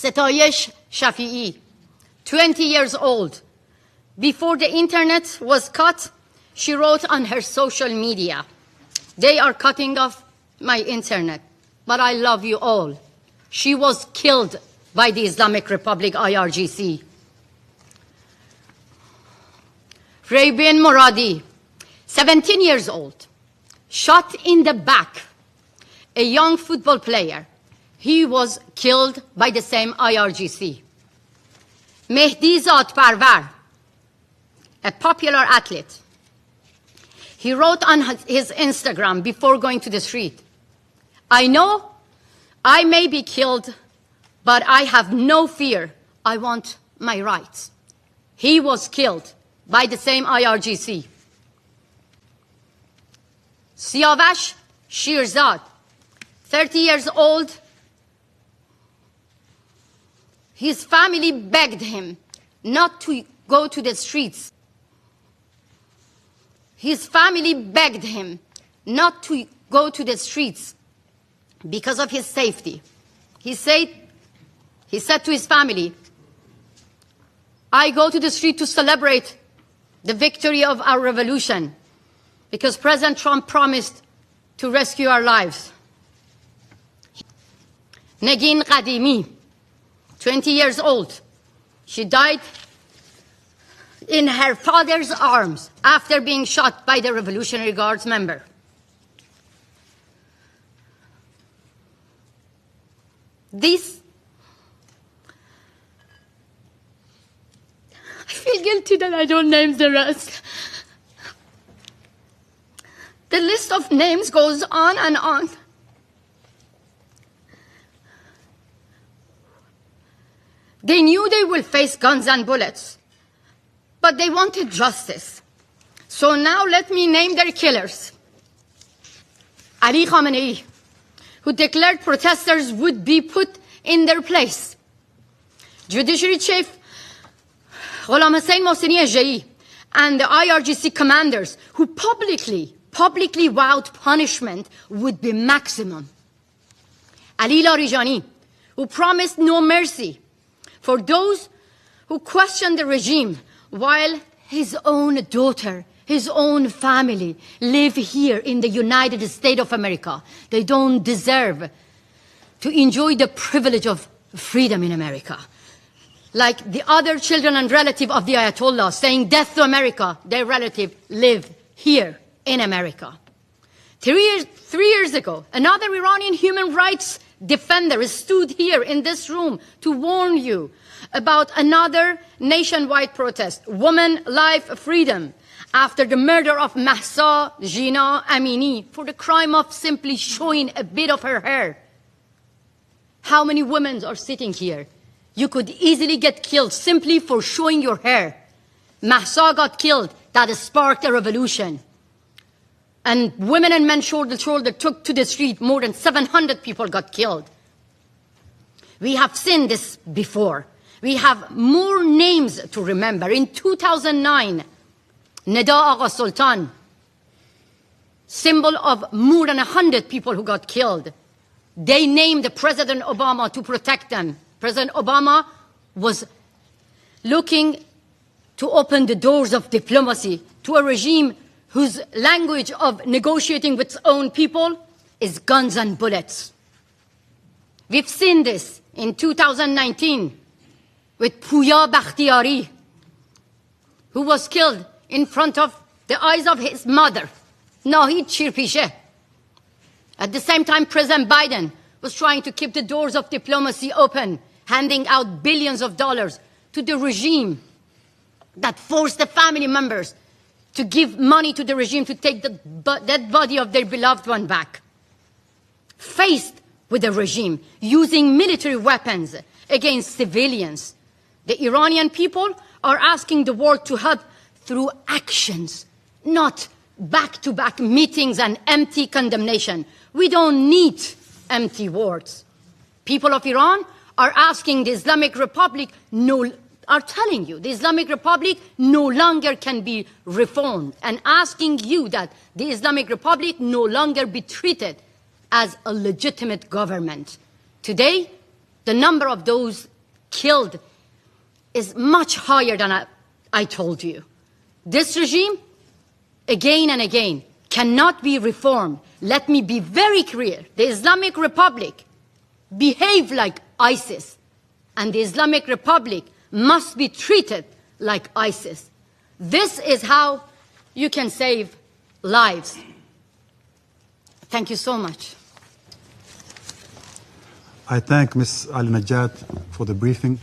ستایش شفیعی, 20 years old. Before the internet was cut, she wrote on her social media, "They are cutting off my internet, but I love you all." She was killed by the Islamic Republic IRGC. Rabin Moradi, 17 years old, shot in the back, a young football player. He was killed by the same IRGC. Mehdi Zadparvar, a popular athlete. He wrote on his Instagram before going to the street, "I know I may be killed, but I have no fear. I want my rights." He was killed by the same IRGC. Siavash Shirzad, 30 years old. His family begged him not to go to the streets. His family begged him not to go to the streets because of his safety. He said to his family, "I go to the street to celebrate the victory of our revolution because President Trump promised to rescue our lives." Negin Qadimi, 20 years old. She died in her father's arms after being shot by the Revolutionary Guards member. I feel guilty that I don't name the rest. The list of names goes on and on. They knew they will face guns and bullets, but they wanted justice. So now let me name their killers. Ali Khamenei, who declared protesters would be put in their place. Judiciary Chief Ghulam Hussein Mohseni Ejei and the IRGC commanders who publicly vowed punishment would be maximum. Ali Larijani, who promised no mercy for those who questioned the regime, while his own daughter, his own family live here in the United States of America. They don't deserve to enjoy the privilege of freedom in America. Like the other children and relatives of the Ayatollah saying death to America, their relative live here in America. 3 years ago, another Iranian human rights defender stood here in this room to warn you about another nationwide protest, Women, Life, Freedom, after the murder of Mahsa Jina Amini for the crime of simply showing a bit of her hair. How many women are sitting here? You could easily get killed simply for showing your hair. Mahsa got killed. That sparked a revolution. And women and men shoulder to shoulder took to the street. More than 700 people got killed. We have seen this before. We have more names to remember. In 2009, Neda Agha Sultan, symbol of more than 100 people who got killed. They named President Obama to protect them. President Obama was looking to open the doors of diplomacy to a regime whose language of negotiating with its own people is guns and bullets. We've seen this in 2019 with Pouya Bakhtiari, who was killed in front of the eyes of his mother, Nahid Shirpishe. At the same time, President Biden was trying to keep the doors of diplomacy open, handing out billions of dollars to the regime that forced the family members to give money to the regime to take the dead body of their beloved one back. Faced with the regime using military weapons against civilians, the Iranian people are asking the world to help through actions, not back-to-back meetings and empty condemnation. We don't need empty words. People of Iran are asking the Islamic Republic are telling you the Islamic Republic no longer can be reformed and asking you that the Islamic Republic no longer be treated as a legitimate government. Today, The number of those killed is much higher than I told you. This regime, again and again, cannot be reformed. Let me be very clear. The Islamic Republic behave like ISIS, and the Islamic Republic must be treated like ISIS. This is how you can save lives. Thank you so much. I thank Ms. Al-Najjad for the briefing.